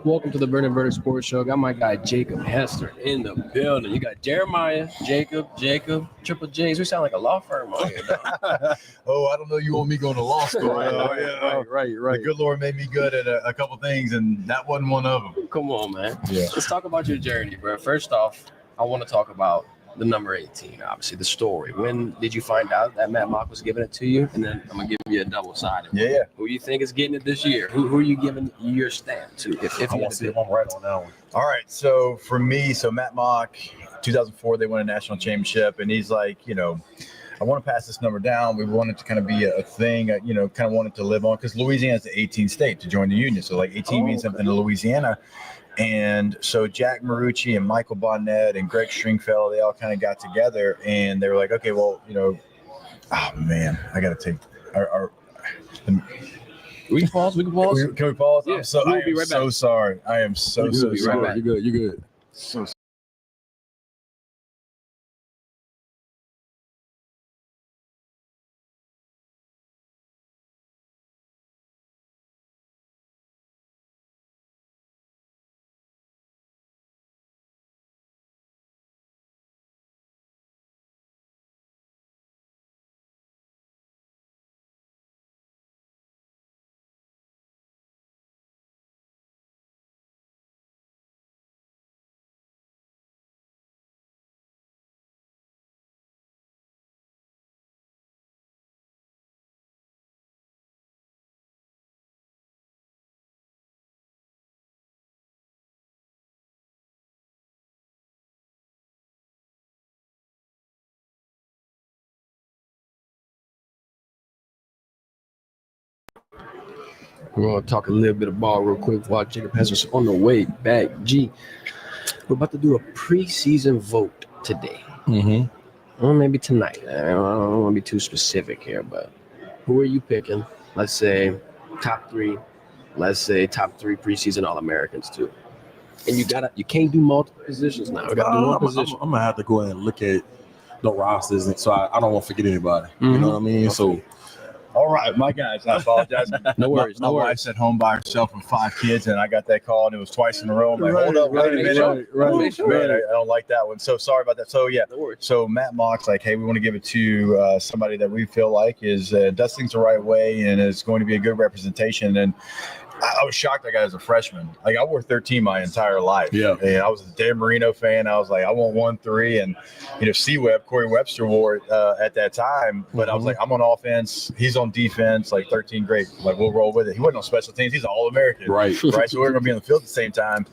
Welcome to the Verdin Verdict Sports Show. Got my guy Jacob Hester in the building. You got Jeremiah, Jacob, Triple J's. We sound like a law firm on here. Oh, I don't know. You want me going to law school? Right. The good Lord made me good at a couple things, and that wasn't one of them. Come on, man. Yeah. Let's talk about your journey, bro. First off, I want to talk about the number 18, obviously, the story. When did you find out that Matt Mock was giving it to you? And then I'm going to give you a double-sided one. Yeah. Who you think is getting it this year? Who are you giving your stamp to? If I you want to see if I'm right on that one. All right. So for me, Matt Mock, 2004, they won a national championship, and he's like, I want to pass this number down. We want it to kind of be a thing, kind of wanted to live on, because Louisiana's the 18th state to join the union. So like 18 means something to Louisiana. And so Jack Marucci and Michael Bonnet and Greg Stringfellow, they all kind of got together, and they were like, okay, well, oh man, I got to take our We can pause. Can we pause? Yeah, I we'll be am right so back. sorry. I am so We'll be right sorry. back. You're good. So We're going to talk a little bit of ball real quick while Jacob Hester's on the way back. We're about to do a preseason vote today. Mm-hmm. Or maybe tonight. I don't want to be too specific here, but who are you picking? Let's say top three. Let's say top three preseason All-Americans too. And you can't do multiple positions now. We got to do one position. I'm gonna have to go ahead and look at the rosters, and so I don't want to forget anybody. Mhm. You know what I mean? So all right, my guys, I apologize. No worries. My wife's at home by herself with 5 kids, and I got that call, and it was twice in a row. I'm like, hold up, wait a minute. Right. Man, I don't like that one. So sorry about that. So yeah, No worries. so Matt Mock's like, hey, we want to give it to somebody that we feel like does things the right way and is going to be a good representation. And I was shocked I got as a freshman. Like, I wore 13 my entire life. Yeah. And I was a Dan Marino fan. I was like, I want 1-3. And, C-Web, Corey Webster wore it at that time. But I was like, I'm on offense. He's on defense. Like, 13, great. Like, we'll roll with it. He wasn't on special teams. He's an All-American. right. So we're going to be on the field at the same time.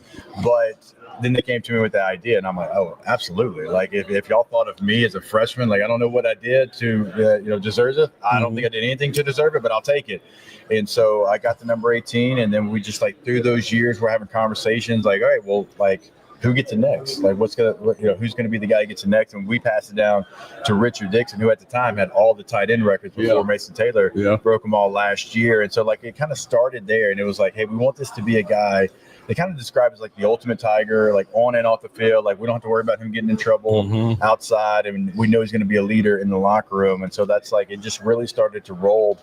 But then they came to me with the idea, and I'm like, oh, absolutely. Like, if y'all thought of me as a freshman, like, I don't know what I did to, deserve it. I don't think I did anything to deserve it, but I'll take it. And so I got the number 18, and then we just, like, through those years, we're having conversations like, all right, well, like, who gets it next? Like, who's going to be the guy who gets it next? And we passed it down to Richard Dixon, who at the time had all the tight end records before Mason Taylor broke them all last year. And so, like, it kind of started there, and it was like, hey, we want this to be a guy. They kind of describe as like the ultimate Tiger, like on and off the field. Like, we don't have to worry about him getting in trouble outside. I mean, we know he's going to be a leader in the locker room. And so that's like, it just really started to roll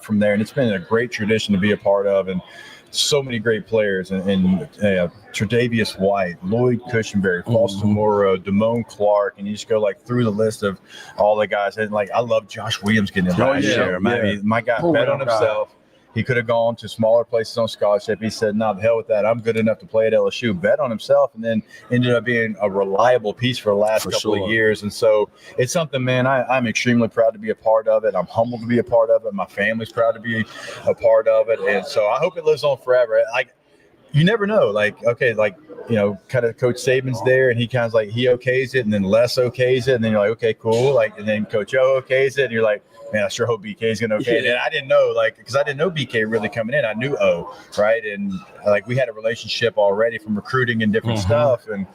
from there. And it's been a great tradition to be a part of. And so many great players, and Tre'Davious White, Lloyd Cushenberry, Foster Moreau, Damone Clark, and you just go like through the list of all the guys. And like, I love Josh Williams getting in last year. My guy bet on himself. He could have gone to smaller places on scholarship. He said, no, the hell with that. I'm good enough to play at LSU. Bet on himself, and then ended up being a reliable piece for the last couple of years. And so it's something, man, I'm extremely proud to be a part of it. I'm humbled to be a part of it. My family's proud to be a part of it. And so I hope it lives on forever. Like, you never know. Like, okay, like, kind of Coach Saban's there, and he kind of like, he okays it, and then Les okays it, and then you're like, okay, cool. Like, and then Coach O okays it, and you're like, man, I sure hope BK is going to okay. And I didn't know, like, because I didn't know BK really coming in. I knew O, right? And like, we had a relationship already from recruiting and different stuff. And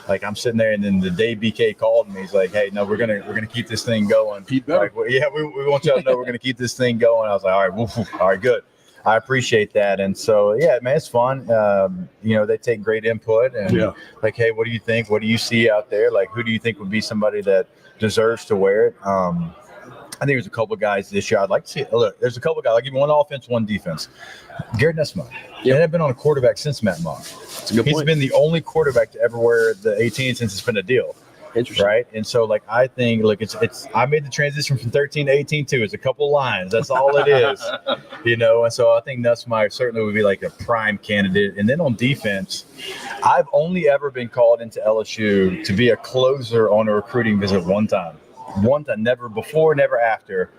like, I'm sitting there, and then the day BK called me, he's like, hey, no, we're gonna keep this thing going. Like, we want y'all to know we're gonna keep this thing going. I was like, all right, good. I appreciate that. And so, yeah, man, it's fun. They take great input, and like, hey, what do you think? What do you see out there? Like, who do you think would be somebody that deserves to wear it? I think there's a couple of guys this year I'd like to see. Look, there's a couple of guys. I'll give you one offense, one defense. Garrett Nussmeier. He hasn't been on a quarterback since Matt Mock. That's a good He's point. been the only quarterback to ever wear the 18 since it's been a deal. Interesting. Right. And so, like, I think, look, it's I made the transition from 13 to 18 too. It's a couple lines. That's all it is, you know. And so I think Nussmeier certainly would be like a prime candidate. And then on defense, I've only ever been called into LSU to be a closer on a recruiting visit one time, never before, never after.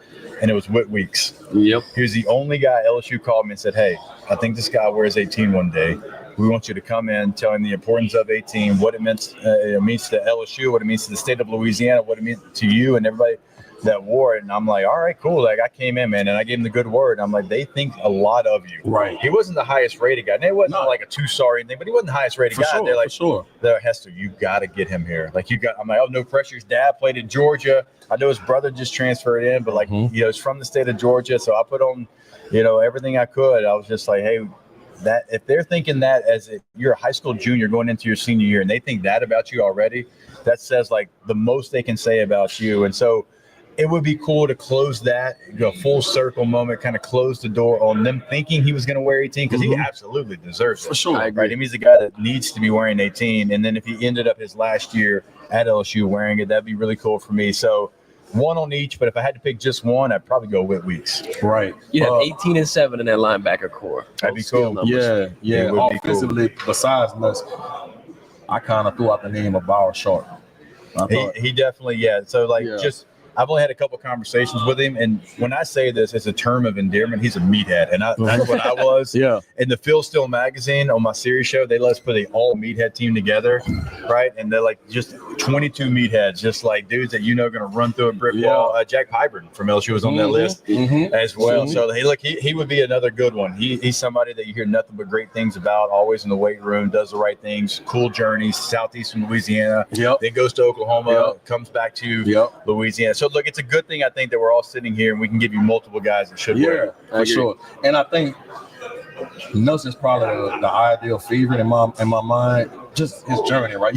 And it was Whit Weeks. Yep. He was the only guy LSU called me and said, "Hey, I think this guy wears 18 one day. We want you to come in, tell him the importance of 18, what it means to LSU, what it means to the state of Louisiana, what it means to you and everybody that wore it." And I'm like, all right, cool. Like, I came in, man, and I gave him the good word. I'm like, they think a lot of you. Right. He wasn't the highest rated guy. And it wasn't like a 2-star or anything, but he wasn't the highest rated For guy. sure, They're like, for sure. they're like, Hester, you got to get him here. Like, I'm like, oh, no pressure. His dad played in Georgia. I know his brother just transferred in, but like, you know, he's from the state of Georgia. So I put on, you know, everything I could. I was just like, hey, that if they're thinking that as if you're a high school junior going into your senior year and they think that about you already, that says like the most they can say about you. And so it would be cool to close that, go full circle moment, kind of close the door on them thinking he was going to wear 18 because he absolutely deserves it. For sure. I agree. Right. He's the guy that needs to be wearing 18. And then if he ended up his last year at LSU wearing it, that'd be really cool for me. So one on each, but if I had to pick just one, I'd probably go Whit Weeks. Right. You have 18 and 7 in that linebacker core. That'd be Those skill cool. numbers. Yeah. It would be cool. Offensively, besides Nuss, I kind of threw out the name of Bauer Sharp. He definitely, So like just I've only had a couple conversations with him, and when I say this, it's a term of endearment. He's a meathead, and that's what I was. Yeah. In the Phil Steele magazine on my series show, they let us put an all meathead team together, right? And they're like just 22 meatheads, just like dudes that going to run through a brick wall. Jack Hybrid from LSU was on that list as well. So he would be another good one. He's somebody that you hear nothing but great things about. Always in the weight room, does the right things, cool journeys, southeastern Louisiana. Then goes to Oklahoma, comes back to Louisiana. So look, it's a good thing I think that we're all sitting here and we can give you multiple guys that should wear it. For sure. And I think Nuss is probably the ideal favorite in my mind. Just his journey, right?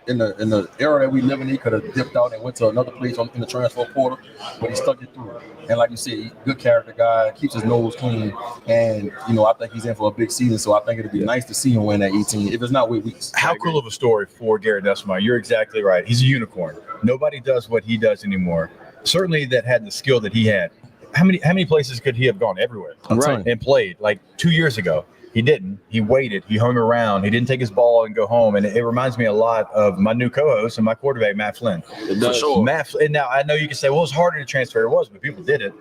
In the era that we live in, he could have dipped out and went to another place in the transfer portal, but he stuck it through. And like you said, good character guy, keeps his nose clean, and I think he's in for a big season. So I think it'd be nice to see him win that 18, if it's not Whit Weeks. How cool of a story for Garrett Nussmeier. You're exactly right. He's a unicorn. Nobody does what he does anymore. Certainly that had the skill that he had. How many places could he have gone? Everywhere. Right. And played like 2 years ago. He didn't. He waited. He hung around. He didn't take his ball and go home. And it reminds me a lot of my new co-host and my quarterback, Matt Flynn. For sure. And now I know you can say, well, it's harder to transfer. It was, but people did it.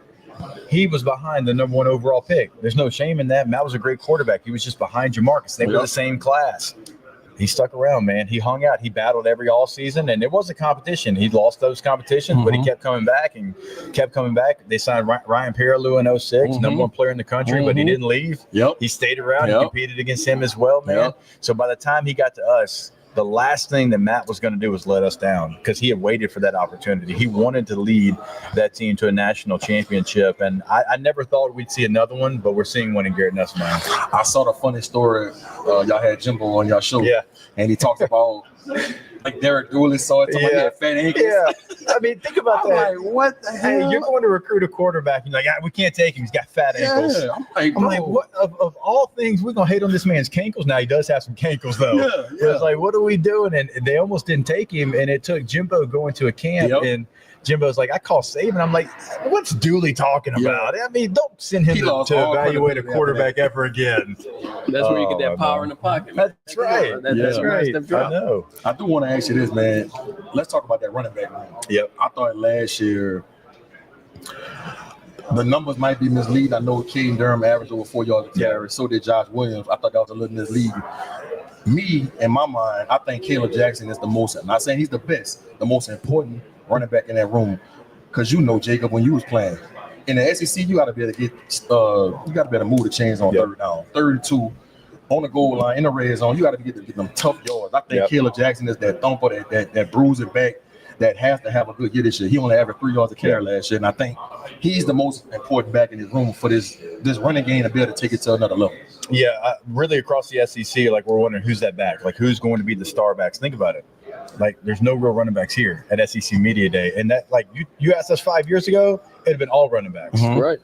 He was behind the number 1 overall pick. There's no shame in that. Matt was a great quarterback. He was just behind Jamarcus. They were the same class. He stuck around, man. He hung out. He battled every all season, and it was a competition. He lost those competitions, but he kept coming back and kept coming back. They signed Ryan Perilou in 06, number 1 player in the country, but he didn't leave. He stayed around. He competed against him as well, man. So by the time he got to us, the last thing that Matt was going to do was let us down because he had waited for that opportunity. He wanted to lead that team to a national championship, and I never thought we'd see another one, but we're seeing one in Garrett Nussmeier. I saw the funny story. Y'all had Jimbo on your show, and he talks about like Derek Dooley saw it. He had fat ankles. I mean, think about I'm that. like, what the hell? Hey, you're going to recruit a quarterback, and you're like, we can't take him. He's got fat ankles. I'm like, what of all things, we're gonna hate on this man's cankles. Now he does have some cankles though. So it's like, what are we doing? And they almost didn't take him, and it took Jimbo going to a camp, and Jimbo's like, I call Saban. I'm like, what's Dooley talking about? I mean, don't send him to evaluate a quarterback ever again. That's where you get that power in the pocket. Man. That's right. That's right. I know. I do want to ask you this, man. Let's talk about that running back room. I thought last year the numbers might be misleading. I know Caden Durham averaged over 4 yards a carry. So did Josh Williams. I thought that was a little misleading. Me, in my mind, I think Caleb Jackson is the most, I'm not saying he's the best, the most important running back in that room. Because Jacob, when you was playing in the SEC, you got to be able to get, you got to be able to move the chains on third down, 32 on the goal line in the red zone. You got to get them tough yards. I think Caleb Jackson is that thumper, that bruiser back that has to have a good year this year. He only averaged 3 yards a carry last year, and I think he's the most important back in his room for this running game to be able to take it to another level. Really across the SEC, like we're wondering who's that back, like who's going to be the star backs. Think about it. Like, there's no real running backs here at SEC Media Day. And that, like, you asked us 5 years ago, it'd have been all running backs. Right.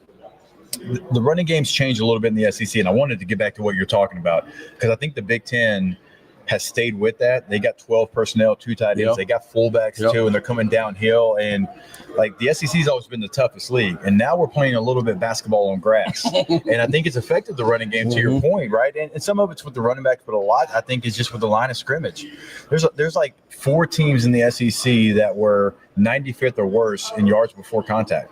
The running game's changed a little bit in the SEC, and I wanted to get back to what you're talking about because I think the Big Ten has stayed with that. They got 12 personnel, 2 tight ends. Yep. They got fullbacks too, and they're coming downhill. And like the SEC's always been the toughest league, and now we're playing a little bit basketball on grass. And I think it's affected the running game to your point, right? And some of it's with the running backs, but a lot I think is just with the line of scrimmage. There's like 4 teams in the SEC that were 95th or worse in yards before contact.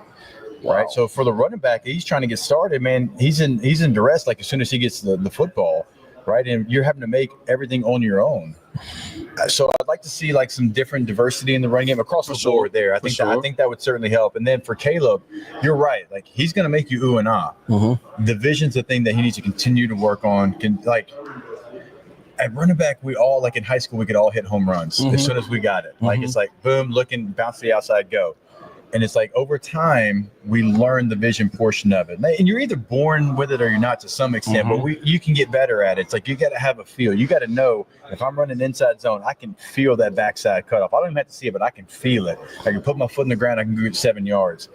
Wow. Right. So for the running back, he's trying to get started, man. He's in duress like as soon as he gets the football. Right. And you're having to make everything on your own. So I'd like to see like some different diversity in the running game across the board there. I think that would certainly help. And then for Caleb, you're right. Like he's going to make you ooh and ah. The vision's the thing that he needs to continue to work on. At running back, we all, like in high school, we could all hit home runs as soon as we got it. Like it's like boom, looking, bounce to the outside, go. And it's like over time, we learn the vision portion of it. And you're either born with it or you're not to some extent, but you can get better at it. It's like you got to have a feel. You got to know if I'm running inside zone, I can feel that backside cutoff. I don't even have to see it, but I can feel it. I can put my foot in the ground. I can get 7 yards.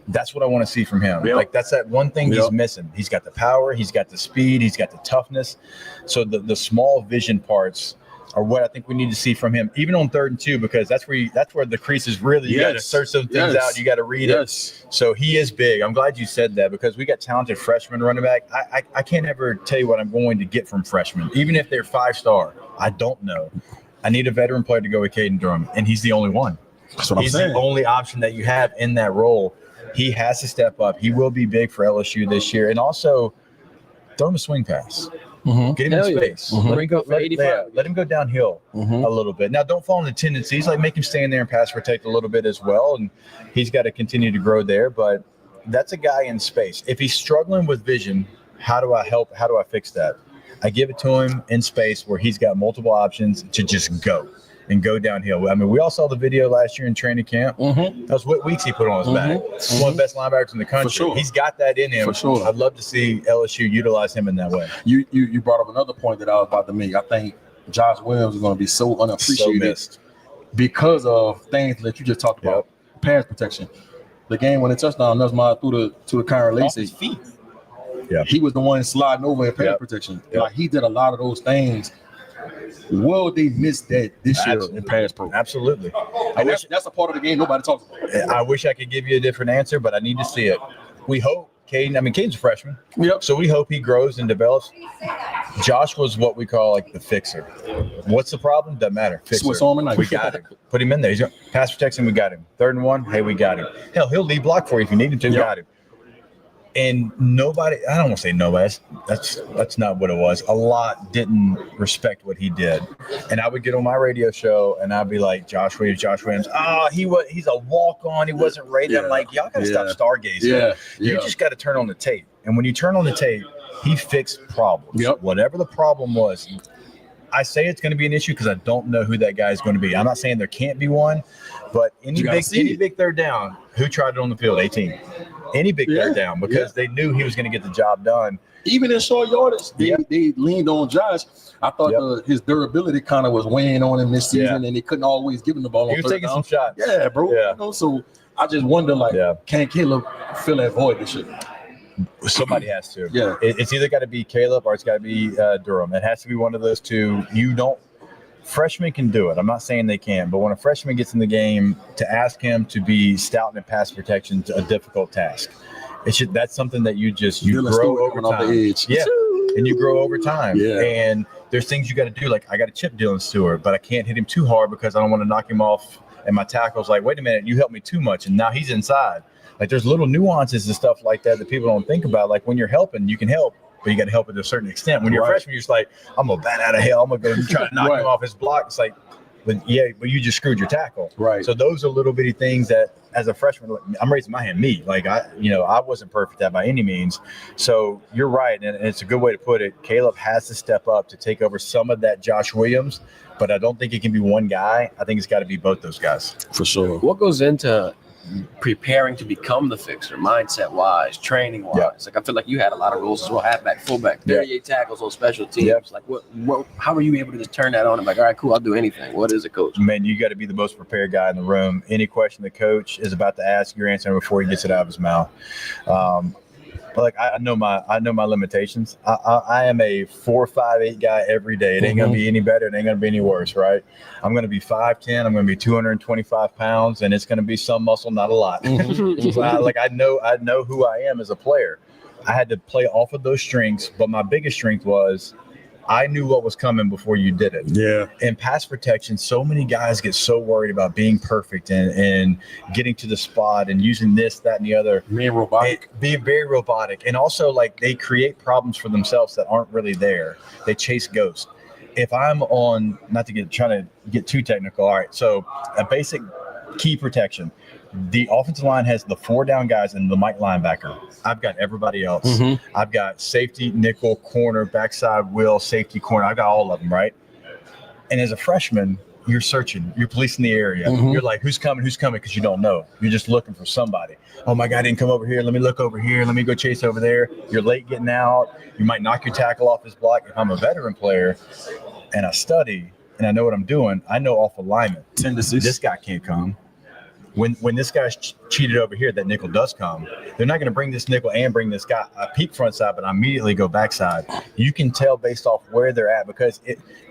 That's what I want to see from him. Like that's that one thing he's missing. He's got the power. He's got the speed. He's got the toughness. So the small vision parts are what I think we need to see from him, even on 3rd and 2, because that's where the crease is really. You got to search some things out. You got to read it. So he is big. I'm glad you said that because we got talented freshmen running back. I can't ever tell you what I'm going to get from freshmen, even if they're 5-star. I don't know. I need a veteran player to go with Caden Durham, and he's the only one. That's what I'm saying. He's the only option that you have in that role. He has to step up. He will be big for LSU this year, and also throw him a swing pass. Get him in space. Let him go downhill a little bit. Now, don't fall into tendencies. Like make him stand there and pass protect a little bit as well. And he's got to continue to grow there. But that's a guy in space. If he's struggling with vision, how do I help? How do I fix that? I give it to him in space where he's got multiple options to just go and go downhill. I mean, we all saw the video last year in training camp. That was what weeks he put on his back. One of the best linebackers in the country. Sure. He's got that in him. For sure. I'd love to see LSU utilize him in that way. You brought up another point that I was about to make. I think Josh Williams is going to be so unappreciated because of things that you just talked about. Pass protection. The game when the touchdown Nussmeier threw to the Kyron Lacey. His feet. He was the one sliding over in pass protection. Like he did a lot of those things. Will they miss that this year in pass pro? Absolutely. That's a part of the game nobody talks about. I wish I could give you a different answer, but I need to see it. We hope Caden's a freshman. So we hope he grows and develops. Josh was what we call like the fixer. What's the problem? Doesn't matter. Fixer. Swiss Army knife. We got him. Put him in there. He's going pass protection. We got him. 3rd and 1. Hey, we got him. Hell, he'll lead block for you if you need him to. Got him. And nobody, I don't want to say nobody, that's not what it was. A lot didn't respect what he did. And I would get on my radio show and I'd be like, Josh Williams. He's a walk-on. He wasn't rated. I'm like, y'all got to stop stargazing. You just got to turn on the tape. And when you turn on the tape, he fixed problems. Whatever the problem was. I say it's going to be an issue because I don't know who that guy is going to be. I'm not saying there can't be one, but any big 3rd down, who tried it on the field? 18. Any big 3rd down because they knew he was going to get the job done. Even in short yardage, they leaned on Josh. I thought his durability kind of was weighing on him this season, and they couldn't always give him the ball. He was taking some shots. Yeah, bro. You know, so I just wonder, can Caleb fill that void this year? Somebody has to. It's either got to be Caleb or it's got to be Durham. It has to be one of those two. Freshmen can do it. I'm not saying they can't, but when a freshman gets in the game, to ask him to be stout in pass protection is a difficult task. That's something that you grow over time. And you grow over time. And there's things you got to do. Like I got to chip Dylan Stewart, but I can't hit him too hard because I don't want to knock him off. And my tackle's like, wait a minute, you helped me too much, and now he's inside. Like there's little nuances and stuff like that people don't think about. Like when you're helping, you can help, but you got to help it to a certain extent. When you're a freshman, you're just like, I'm going to bat out of hell. I'm going to go try to knock him off his block. It's like, but you just screwed your tackle. So those are little bitty things that as a freshman, I'm raising my hand, I wasn't perfect at by any means. So you're right. And it's a good way to put it. Caleb has to step up to take over some of that Josh Williams, but I don't think it can be one guy. I think it's got to be both those guys. For sure. What goes into preparing to become the fixer, mindset wise, training wise. Yeah. Like I feel like you had a lot of roles as well, halfback, fullback, 38 tackles on special teams. Yeah. Like what how were you able to just turn that on and like, all right, cool, I'll do anything? What is a coach? Man, you got to be the most prepared guy in the room. Any question the coach is about to ask, you're answering before he gets it out of his mouth. But like I know my limitations. I am a 4'5'8" guy every day. It ain't gonna be any better. It ain't gonna be any worse, right? I'm gonna be 5'10". I'm gonna be 225 pounds, and it's gonna be some muscle, not a lot. So I know who I am as a player. I had to play off of those strengths, but my biggest strength was I knew what was coming before you did it. Yeah. In pass protection, so many guys get so worried about being perfect and getting to the spot and using this, that, and the other. Being robotic. Being very robotic. And also, like, they create problems for themselves that aren't really there. They chase ghosts. If I'm on, not to trying to get too technical, all right, so a basic key protection. The offensive line has the 4 down guys and the Mike linebacker. I've got everybody else. I've got safety, nickel, corner, backside, will, safety, corner. I've got all of them, right? And as a freshman, you're searching. You're policing the area. You're like, who's coming? Who's coming? Because you don't know. You're just looking for somebody. Oh, my guy didn't come over here. Let me look over here. Let me go chase over there. You're late getting out. You might knock your tackle off his block. If I'm a veteran player and I study and I know what I'm doing, I know off alignment. Tendencies. This guy can't come. When this guy's cheated over here, that nickel does come. They're not going to bring this nickel and bring this guy. I peek front side, but I immediately go backside. You can tell based off where they're at because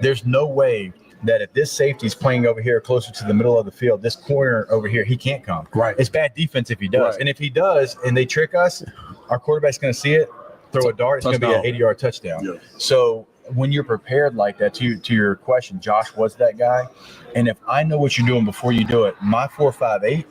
there's no way that if this safety's playing over here closer to the middle of the field, this corner over here, he can't come. Right. It's bad defense if he does. Right. And if he does and they trick us, our quarterback's going to see it, throw a dart, it's going to be an 80-yard touchdown. Yeah. So when you're prepared like that, to your question, Josh was that guy. And if I know what you're doing before you do it, my 4.58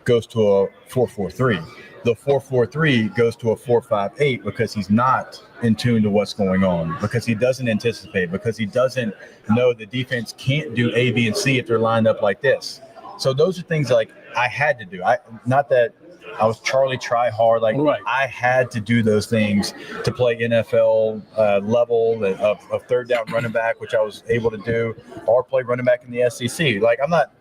goes to a 4.43. The 4.43 goes to a 4.58 because he's not in tune to what's going on, because he doesn't anticipate, because he doesn't know the defense can't do A, B, and C if they're lined up like this. So those are things like I had to do. Not that I was Charlie try hard. Like right. I had to do those things to play NFL level of third down running back, which I was able to do, or play running back in the SEC. Like I'm not,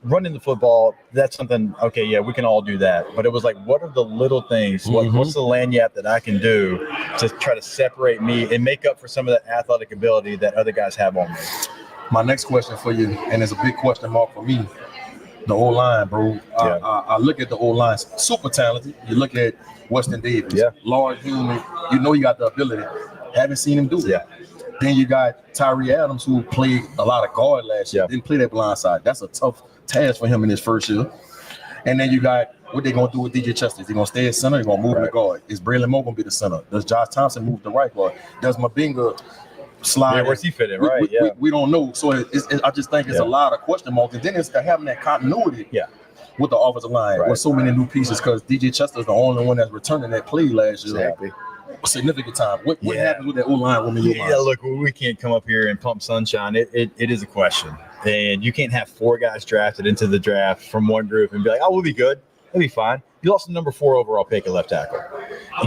running the football. That's something. Okay, yeah, we can all do that. But it was like, what are the little things? What's the lanyard that I can do to try to separate me and make up for some of the athletic ability that other guys have on me? My next question for you, and it's a big question mark for me. The O-line, bro. I look at the O-line, super talented. You look at Weston Davis, large human. You know you got the ability. Haven't seen him do it. Yeah. Then you got Tyree Adams, who played a lot of guard last year. Didn't play that blind side. That's a tough task for him in his first year. And then you got what they're going to do with DJ Chester. Is he going to stay at center? They're going to move him to guard. Is Braylon Moore going to be the center? Does Josh Thompson move to right guard? Does Mabinga slide? Yeah, where's he fit in? Right, we don't know. So I just think it's a lot of question marks. And then it's having that continuity with the offensive line with so many new pieces, because DJ Chester is the only one that's returning that play last year. Exactly. Significant time. What happens with that O-line woman? Yeah, look, we can't come up here and pump sunshine. It is a question. And you can't have 4 guys drafted into the draft from one group and be like, oh, we'll be good. It'll be fine. You lost the number 4 overall pick at left tackle.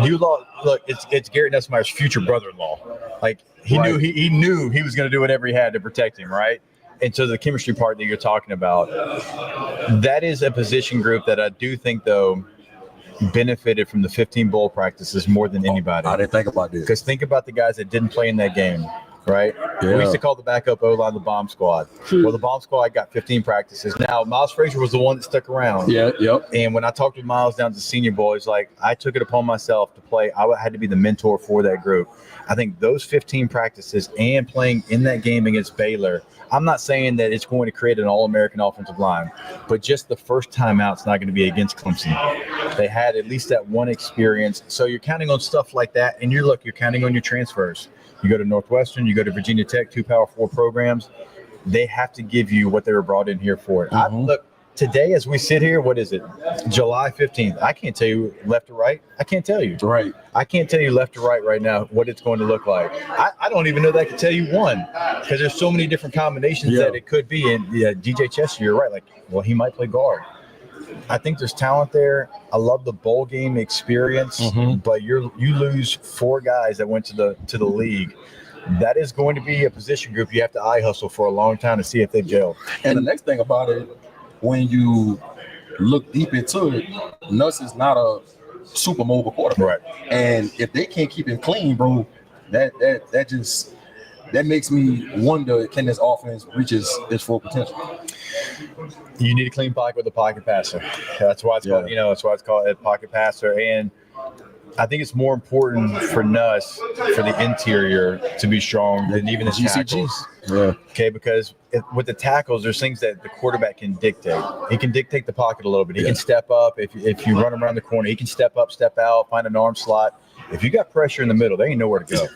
You lost. Look, it's Garrett Nussmeier's future brother-in-law. Like he knew he was going to do whatever he had to protect him, right? And so the chemistry part that you're talking about, that is a position group that I do think though benefited from the 15 bowl practices more than anybody. I didn't think about this. Because think about the guys that didn't play in that game. Right? Yeah. We used to call the backup O-line the bomb squad. Well, the bomb squad got 15 practices. Now, Miles Frazier was the one that stuck around. Yeah, yep. And when I talked to Miles down to Senior Bowl, he's like, I took it upon myself to play. I had to be the mentor for that group. I think those 15 practices and playing in that game against Baylor, I'm not saying that it's going to create an All-American offensive line, but just the first time out, it's not going to be against Clemson. They had at least that one experience. So you're counting on stuff like that, and you're counting on your transfers. You go to Northwestern, you go to Virginia Tech, 2 Power 4 programs. They have to give you what they were brought in here for. Look, today as we sit here, what is it? July 15th. I can't tell you left or right. I can't tell you. Right. I can't tell you left or right now what it's going to look like. I don't even know that I can tell you one, because there's so many different combinations that it could be. And DJ Chester, you're right. Like, well, he might play guard. I think there's talent there. I love the bowl game experience, but you lose 4 guys that went to the league. That is going to be a position group you have to eye hustle for a long time to see if they gel. And the next thing about it, when you look deep into it, Nuss is not a super mobile quarterback. Right. And if they can't keep him clean, bro, that makes me wonder, can this offense reach its full potential? You need a clean pocket with a pocket passer. That's why it's called, that's why it's called a pocket passer. And I think it's more important for Nuss, for the interior, to be strong than even the tackles. Yeah. Okay, because with the tackles, there's things that the quarterback can dictate. He can dictate the pocket a little bit. He can step up. If you run around the corner, he can step up, step out, find an arm slot. If you got pressure in the middle, there ain't nowhere to go.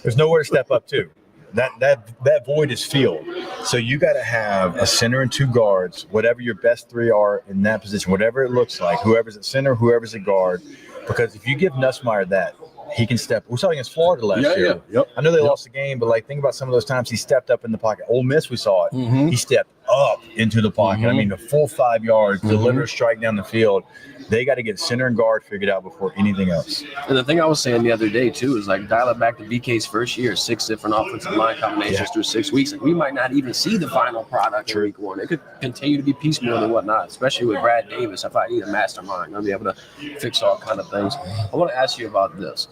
There's nowhere to step up to. That void is filled. So you got to have a center and two guards, whatever your best three are in that position, whatever it looks like, whoever's at center, whoever's at guard. Because if you give Nussmeier that, he can step. We saw against Florida last year. Yep. I know they lost the game, but think about some of those times he stepped up in the pocket. Ole Miss, we saw it. Mm-hmm. He stepped up into the pocket. I mean, the full 5 yards, deliver a strike down the field. They got to get center and guard figured out before anything else. And the thing I was saying the other day, too, is dial it back to BK's first year, 6 different offensive line combinations through 6 weeks. We might not even see the final product in week 1. It could continue to be piecemeal and whatnot, especially with Brad Davis. I thought he's a mastermind. I'll be able to fix all kind of things. I want to ask you about this.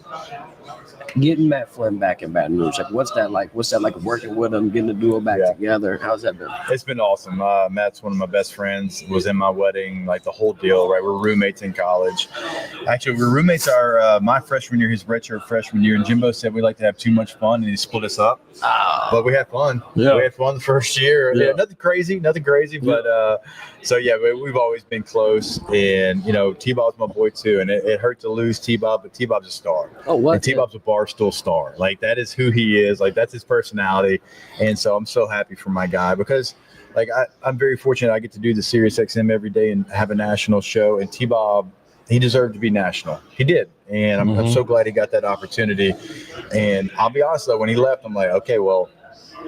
Getting Matt Flynn back in Baton Rouge, what's that like? What's that like working with him, getting the duo back together? How's that been? It's been awesome. Matt's one of my best friends, was in my wedding, the whole deal, right? We're roommates in college. Actually, we're roommates my freshman year, his redshirt freshman year, and Jimbo said we like to have too much fun, and he split us up. But we had fun. Yeah. We had fun the first year. Yeah. Nothing crazy, but we've always been close. And, T-Bob's my boy too, and it hurt to lose T-Bob, but T-Bob's a star. Oh, what? And T-Bob's a Barstool star. That is who he is. That's his personality. And so I'm so happy for my guy because I'm very fortunate. I get to do the Sirius XM every day and have a national show. And T-Bob, he deserved to be national. He did. And I'm so glad he got that opportunity. And I'll be honest, though, when he left, I'm like, okay, well,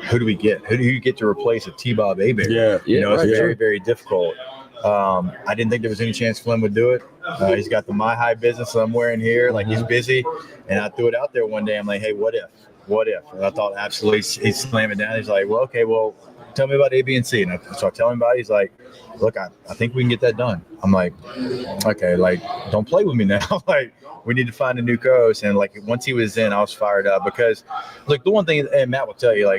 who do we get? Who do you get to replace a T-Bob Abear? It's very, very difficult. I didn't think there was any chance Flynn would do it. He's got the My High business that I'm wearing here. He's busy. And I threw it out there one day. I'm like, hey, what if? And I thought absolutely he'd slam it down. He's like, well, okay, well, tell me about A, B, and C. And so I tell him about it. He's like, look, I think we can get that done. I'm like, okay, don't play with me now. We need to find a new coach. And once he was in, I was fired up because, look, the one thing, and Matt will tell you,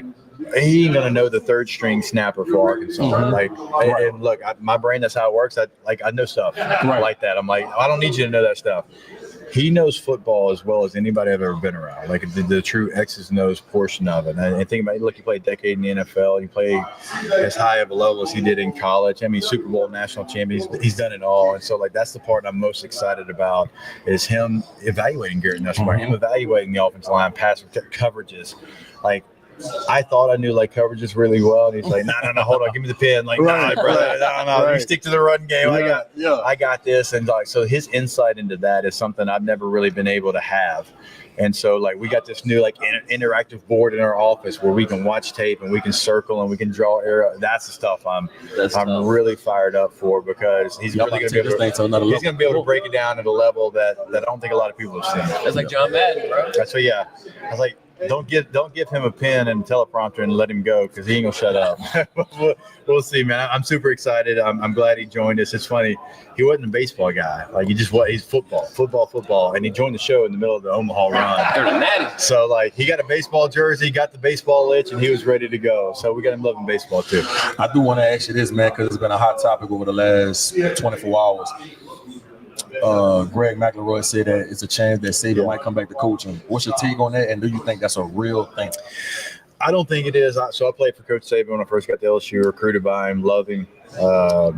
he ain't gonna know the third string snapper for Arkansas. And look, my brain, that's how it works. I know stuff like that. I'm like, I don't need you to know that stuff. He knows football as well as anybody I've ever been around, the true X's and O's portion of it. And think about it, look, he played a decade in the NFL. He played as high of a level as he did in college. I mean, Super Bowl national champion. He's done it all. And so, that's the part I'm most excited about is him evaluating Garrett Nussmeier, him evaluating the offensive line, pass coverages. I thought I knew coverages really well, and he's like, no, hold on, give me the pen. Nah, brother, no, you stick to the run game. I got this, and so his insight into that is something I've never really been able to have. And so we got this new interactive board in our office where we can watch tape and we can circle and we can draw arrow. That's the stuff I'm really fired up for because he's really going to be able to break it down at a level that I don't think a lot of people have seen. That's like John Madden, bro. That's what. Yeah, I was like, don't give him a pen and teleprompter and let him go because he ain't gonna shut up. we'll see, man. I'm super excited. I'm glad he joined us. It's funny, he wasn't a baseball guy. He's football, and he joined the show in the middle of the Omaha run. So he got a baseball jersey, got the baseball itch, and he was ready to go. So we got him loving baseball too. I do want to ask you this, man, because it's been a hot topic over the last 24 hours. Greg McElroy said that it's a chance that Saban might come back to coaching. What's your take on that, and do you think that's a real thing? I don't think it is. So I played for Coach Saban when I first got to LSU, recruited by him, love him. He'll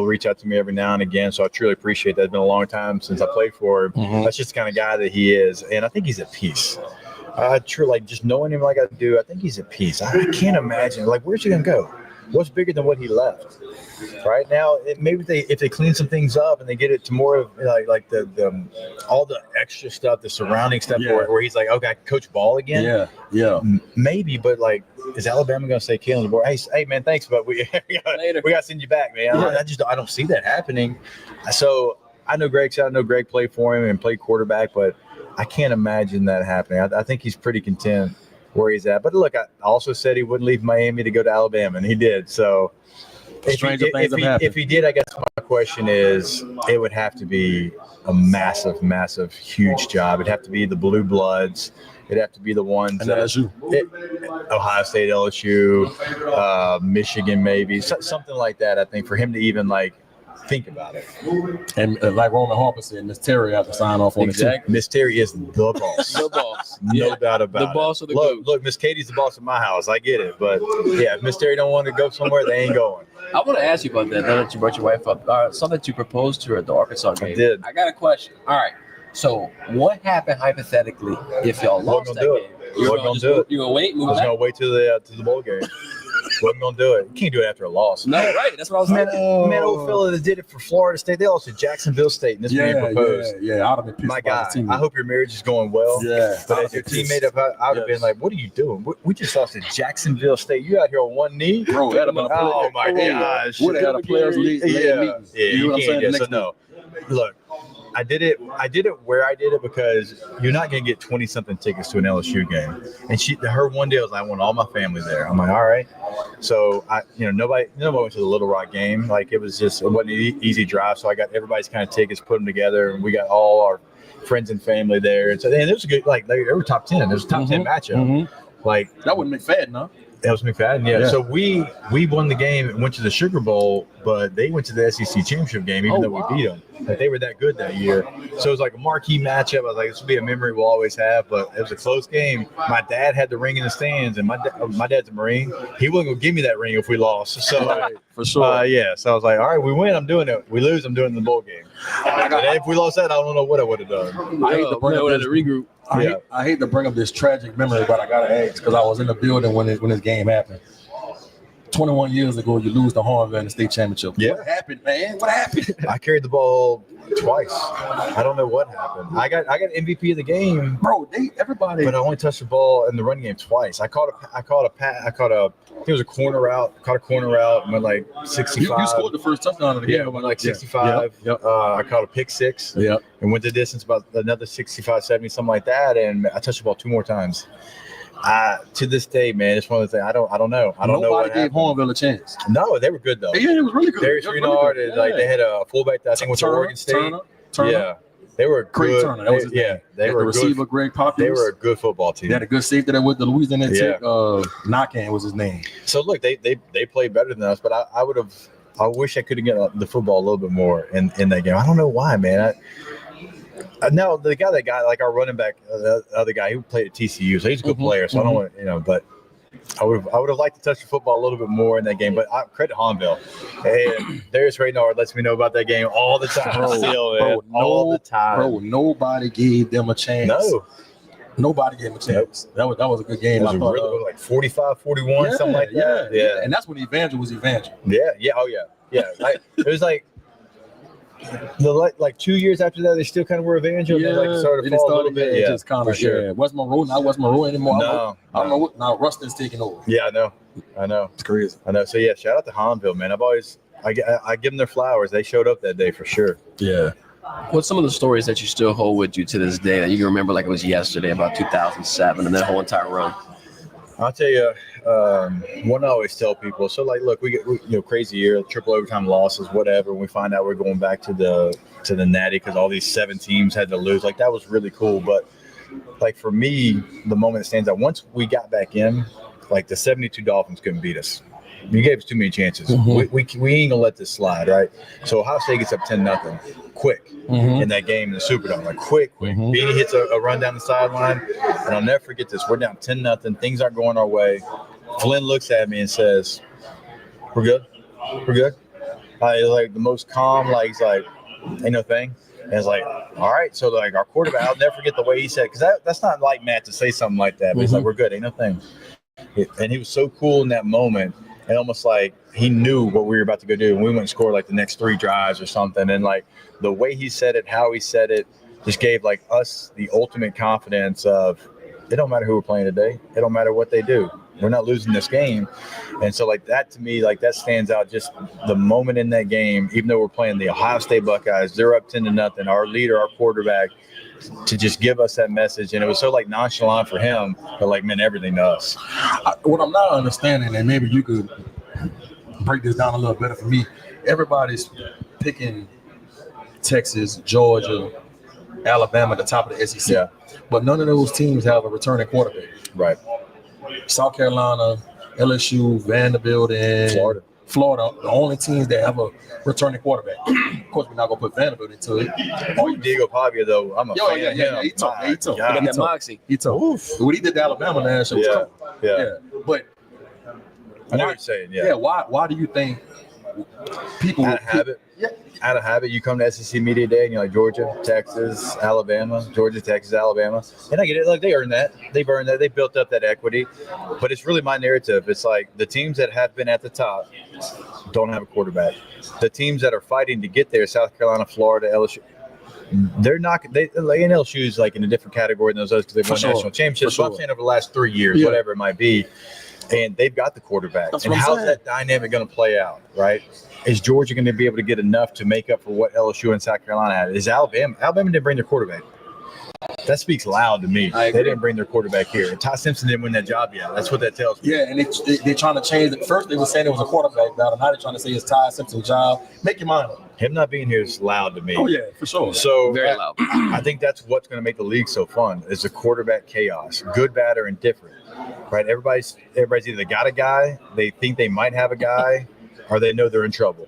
reach out to me every now and again, so I truly appreciate that. It's been a long time since I played for him. That's just the kind of guy that he is, and I think he's at peace. Just knowing him like I do, I think he's at peace. I can't imagine, where's he going to go? What's bigger than what he left? Right now, maybe if they clean some things up and they get it to more of the all the extra stuff, the surrounding stuff, where he's like, okay, I can coach ball again. Maybe, but is Alabama going to say, Kalen DeBoer, hey man, thanks, but we got to send you back, man. I don't see that happening. So I know Greg played for him and played quarterback, but I can't imagine that happening. I think he's pretty content where he's at. But look, I also said he wouldn't leave Miami to go to Alabama, and he did. So Stranger things have happened. If he did, I guess my question is, it would have to be a massive, massive, huge job. It'd have to be the blue bloods. It'd have to be the ones And LSU. Ohio State, LSU, Michigan, maybe something like that. I think for him to even like think about it. And like Roman Harper said, Miss Terry had to sign off on it too. Miss Terry is the boss. The boss. No doubt about The boss of the Look, Miss Katie's the boss of my house. I get it, but yeah, if Miss Terry don't want to go somewhere, they ain't going. I want to ask you about that. Now that you brought your wife up, something that you proposed to her at the Arkansas game. I did. I got a question. All right. So, what happened hypothetically if y'all lost that game? You're gonna do it. You're gonna wait. I was gonna wait till the bowl game. Wasn't gonna do it. You can't do it after a loss. No, right. That's what I was Man, saying. old fella that did it for Florida State. They lost to Jacksonville State, and this man proposed. Yeah. I'd have been pissed My about guy, the team. I hope your marriage is going well. Yeah. But as your teammate, I would have been like, "What are you doing? We just lost to Jacksonville State. You out here on one knee, Bro, that'd have been Oh my gosh! Would have had a players' league meeting. Yeah, You know what I'm saying? Yeah, Next so no. Look, I did it where I did it because you're not gonna get 20-something tickets to an LSU game. And her one day was like, I want all my family there. I'm like, all right. So nobody went to the Little Rock game. Like it wasn't an easy drive. So I got everybody's kind of tickets, put them together, and we got all our friends and family there. And so it was a good, like they were top 10. It was a top 10 matchup. Mm-hmm. Like that wouldn't McFadden, huh? That was McFadden, yeah. So we won the game and went to the Sugar Bowl, but they went to the SEC championship game, even though we beat them. Like they were that good that year. So it was like a marquee matchup. I was like, this will be a memory we'll always have. But it was a close game. My dad had the ring in the stands, and my dad's a Marine. He wasn't gonna give me that ring if we lost. So for sure, yeah. So I was like, all right, we win, I'm doing it. We lose, I'm doing the bowl game. And if we lost that, I don't know what I would have done. I hate to bring up the regroup. I hate to bring up this tragic memory, but I gotta ask because I was in the building when this game happened. 21 years ago, you lose the Hornville in the state championship. Yeah. What happened, man? What happened? I carried the ball twice. I don't know what happened. I got MVP of the game, bro. Everybody, but I only touched the ball in the running game twice. I caught a I think it was a corner route. Caught a corner route and went like 65. You scored the first touchdown of the game. Yeah, went like 65. Yep. I caught a pick six. Yep. And went the distance about another 65, 70, something like that. And I touched the ball two more times. To this day, man, it's one of the things I don't know. I don't know what gave Hornville a chance. No, they were good though. Yeah, it was really good. Darius Renard, like they had a fullback that I think went to Oregon State. Turner. Yeah, they were Craig good. Turner. That was his name. They were the receiver, good. Greg Populus. They were a good football team. They had a good safety that with the Louisiana Tech. Knockan was his name. So look, they played better than us, but I wish I could have gotten the football a little bit more in that game. I don't know why, man. Now the guy like our running back, the other guy who played at TCU, so he's a good player. So I don't want but I would have liked to touch the football a little bit more in that game. But I credit Hornville. And Darius Renard lets me know about that game all the time. All the time. Bro, nobody gave them a chance. No. Nobody gave him a chance. That was a good game. It was really like 45-41, something like that. Yeah. And that's when Evangel was Evangel. Yeah. Oh yeah. Yeah. Like it was like. Like 2 years after that, they still kind of were Evangel. Yeah, they started to fall a little bit. Yeah, just kind of. Sure. Yeah, West Monroe, not West Monroe anymore. No, I don't know what. Now Rustin's taking over. Yeah, I know. It's crazy. I know. So yeah, shout out to Hornville, man. I give them their flowers. They showed up that day for sure. Yeah. What's some of the stories that you still hold with you to this day that you can remember like it was yesterday, about 2007, and that whole entire run? I'll tell you, one I always tell people. So like, look, we get crazy year, triple overtime losses, whatever. And we find out we're going back to the Natty because all these 7 teams had to lose. Like that was really cool. But like for me, the moment that stands out, once we got back in, like the 72 Dolphins couldn't beat us. You gave us too many chances. Mm-hmm. We ain't gonna let this slide, right? So Ohio State gets up 10-0, quick in that game in the Superdome, like quick. Mm-hmm. Beanie hits a run down the sideline, and I'll never forget this. We're down 10-0. Things aren't going our way. Flynn looks at me and says, "We're good. We're good." Like the most calm, like he's like, "Ain't no thing." And it's like, all right. So like our quarterback, I'll never forget the way he said, because that's not like Matt to say something like that. But he's like, "We're good. Ain't no thing." And he was so cool in that moment. And almost like he knew what we were about to go do. And we went and scored like the next 3 drives or something. And like the way he said it, how he said it, just gave like us the ultimate confidence of it don't matter who we're playing today. It don't matter what they do. We're not losing this game. And so like that to me, like that stands out, just the moment in that game, even though we're playing the Ohio State Buckeyes, they're up 10-0. Our leader, our quarterback, to just give us that message. And it was so like nonchalant for him, but like meant everything to us. What I'm not understanding, and maybe you could break this down a little better for me. Everybody's picking Texas, Georgia, Alabama at the top of the SEC. Yeah. But none of those teams have a returning quarterback. Right. South Carolina, LSU, Vanderbilt, and Florida, the only teams that have a returning quarterback. Of course, we're not gonna put Vanderbilt into it. Diego Pavia, though, I'm a fan. Yeah. He tough. My God. Got that moxie. He tough. What he did to Alabama last year was tough. Yeah. But I know what you're saying. yeah, why do you think people Out of habit. Yeah. Out of habit, you come to SEC Media Day and you're like Georgia, Texas, Alabama, Georgia, Texas, Alabama. And I get it. Like, they earned that. They've earned that. They built up that equity. But it's really my narrative. It's like the teams that have been at the top don't have a quarterback. The teams that are fighting to get there, South Carolina, Florida, LSU, they're not. Like, LSU is like in a different category than those others because they've won national championships. So I'm saying over the last 3 years, whatever it might be, and they've got the quarterback. That's and how's that dynamic going to play out, right? Is Georgia going to be able to get enough to make up for what LSU and South Carolina had? Is Alabama didn't bring their quarterback. That speaks loud to me. They didn't bring their quarterback here. And Ty Simpson didn't win that job yet. That's what that tells me. Yeah, and they're trying to change it. First, they were saying it was a quarterback battle. Now they're trying to say it's Ty Simpson's job. Make your mind up. Him not being here is loud to me. Oh, yeah, for sure. So Very loud. I think that's what's going to make the league so fun is the quarterback chaos, good, bad, or indifferent, right? Everybody's either got a guy, they think they might have a guy, or they know they're in trouble.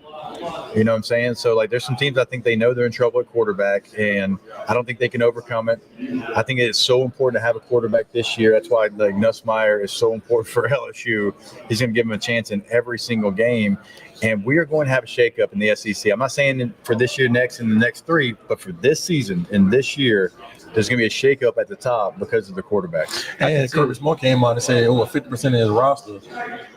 You know what I'm saying? So, like, there's some teams I think they know they're in trouble at quarterback, and I don't think they can overcome it. I think it's so important to have a quarterback this year. That's why, like, Nussmeier is so important for LSU. He's going to give them a chance in every single game, and we are going to have a shakeup in the SEC. I'm not saying for this year, next, and the next three, but for this season and this year, there's going to be a shakeup at the top because of the quarterbacks. And Curtis Moore came out and said, 50% of his roster.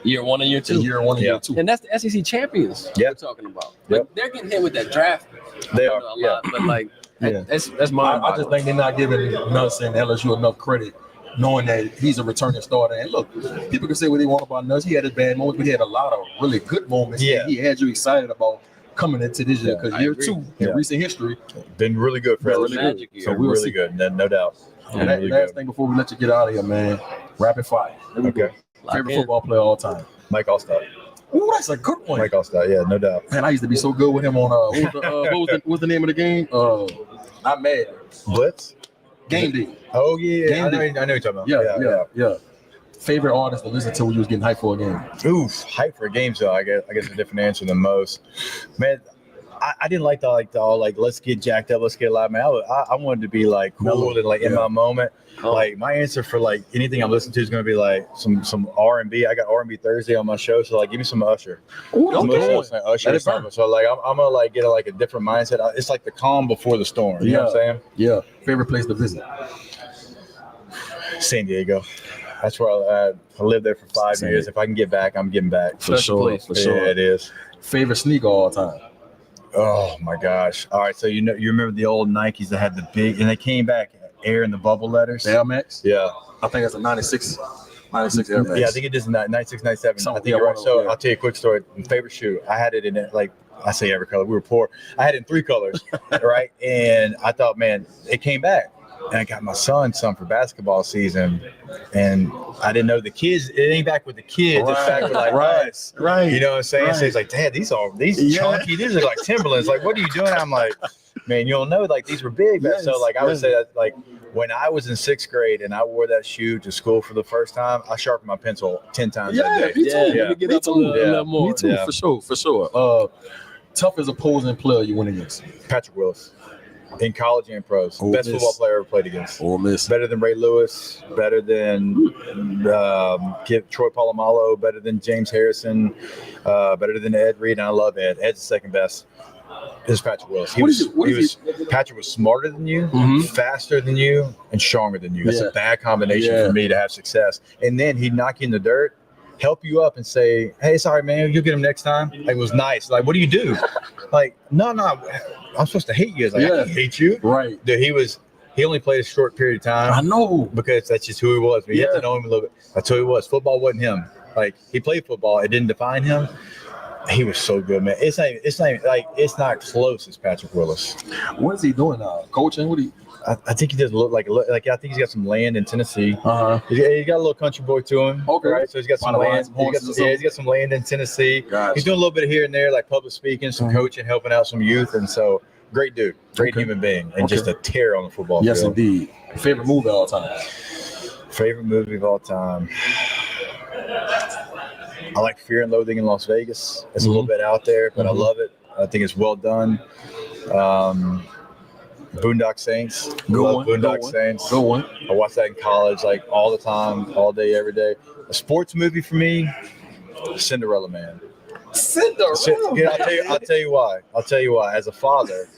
Year one and year two. Year one and year two. And that's the SEC champions we're talking about. Like, they're getting hit with that draft. They are. A lot, but like, that's my. I just think they're not giving Nuss and LSU enough credit, knowing that he's a returning starter. And look, people can say what they want about Nuss. He had his bad moments, but he had a lot of really good moments. Yeah. And he had you excited about coming into this year because year two in recent history been really good for LSU. Magic year. So we'll really see. good, no doubt. And Really last good. thing before we let you get out of here, man, rapid fire. Okay. Favorite football player of all time. Mike Allstott. Ooh, that's a good one. Mike Allstott, yeah, no doubt. Man, I used to be so good with him on what was the name of the game? Not Madden. Blitz? Game Day. Oh, yeah. Game I know Day. what you're talking about. Yeah. Favorite artist to listen to when you was getting hyped for a game? Oof, hype for games, though. I guess a different answer than most. Man, I didn't like the let's get jacked up, let's get loud. Man, I wanted to be like cool and like in my moment. Like my answer for like anything I'm listening to is going to be like some R&B. I got R&B Thursday on my show, so like give me some Usher. Usher or something. So like I'm gonna like get a different mindset. It's like the calm before the storm. You know what I'm saying? Yeah. Favorite place to visit? San Diego. That's where I lived there for 5 years. If I can get back, I'm getting back. For sure. Yeah, it is. Favorite sneaker all time? Oh my gosh! All right, so you remember the old Nikes that had the big, and they came back Air in the bubble letters. Air Max? Yeah, I think that's a 96 Air Max. yeah, I think it is 96, 97. I think yeah, you're right. So yeah. I'll tell you a quick story. My favorite shoe, I had it in it like I say every color. We were poor. I had it in 3 colors, right? And I thought, man, it came back. And I got my son some for basketball season, and I didn't know the kids. It ain't back with the kids. It's back with like us. Right. You know what I'm saying? Right. So he's like, Dad, these chunky. These are like Timberlands. Like, what are you doing? I'm like, man, you don't know. Like, these were big. Yes, so like, I would say that like when I was in 6th grade and I wore that shoe to school for the first time, I sharpened my pencil 10 times that day. Me too. Let me get up a little more. Me too, Yeah. for sure. Toughest opposing player you went against? Patrick Willis. In college and pros. Ole Best Miss. football player I ever played against. Ole Miss. Better than Ray Lewis, better than Troy Polamalu, better than James Harrison, better than Ed Reed. And I love Ed. Ed's the second best. This is Patrick Willis. Patrick was smarter than you, faster than you, and stronger than you. That's a bad combination for me to have success. And then he'd knock you in the dirt, help you up and say, hey, sorry, man, you'll get him next time. Like, it was nice. Like, what do you do? Like, no, I'm supposed to hate you. It's like, I can't hate you. Right. Dude, he only played a short period of time. I know. Because that's just who he was. But you have to know him a little bit. That's who he was. Football wasn't him. Like, he played football. It didn't define him. He was so good, man. It's not close as Patrick Willis. What is he doing now? Coaching? I think he does look like I think he's got some land in Tennessee. He's got a little country boy to him. Okay. Right? So he's got some land. He's got some land in Tennessee. Gotcha. He's doing a little bit here and there, like public speaking, some coaching, helping out some youth, and so great dude, great human being, and just a terror on the football field. Yes, indeed. Favorite movie of all time? Favorite movie of all time. I like Fear and Loathing in Las Vegas. It's a little bit out there, but I love it. I think it's well done. Boondock Saints. Boondock Saints. Good one. I watched that in college, like all the time, all day, every day. A sports movie for me, Cinderella Man. I'll tell you why. As a father,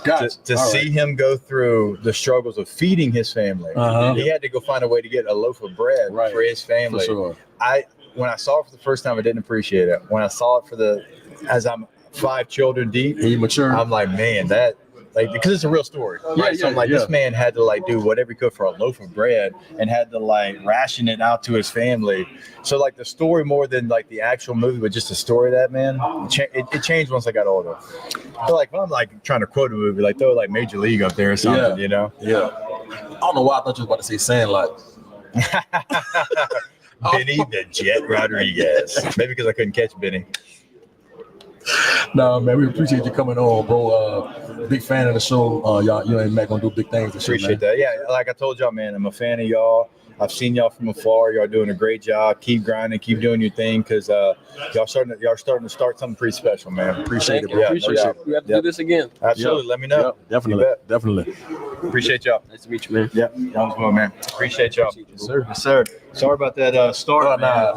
to see him go through the struggles of feeding his family, he had to go find a way to get a loaf of bread for his family. For sure. When I saw it for the first time, I didn't appreciate it. When I saw it as I'm 5 children deep, he matured. I'm like, man, because it's a real story. Right? So I'm like, this man had to do whatever he could for a loaf of bread and had to ration it out to his family. So the story more than the actual movie, but just the story of that man, it changed once I got older. So when I'm trying to quote a movie, throw Major League up there or something, you know? Yeah. I don't know why I thought you was about to say Sandlot. Benny the Jet Rodriguez. Maybe because I couldn't catch Benny. No, man, we appreciate you coming on, bro. Big fan of the show. Y'all and Matt gonna do big things. Appreciate that. Yeah, like I told y'all, man, I'm a fan of y'all. I've seen y'all from afar. Y'all doing a great job. Keep grinding. Keep doing your thing, because y'all starting to start something pretty special, man. Appreciate it, bro. Yeah, appreciate it. We have to do this again. Absolutely. Let me know. Definitely. Appreciate y'all. Nice to meet you, man. Yeah, y'all as well, man. Appreciate y'all. Yes, sir. Yes, sir. Sorry about that start, man.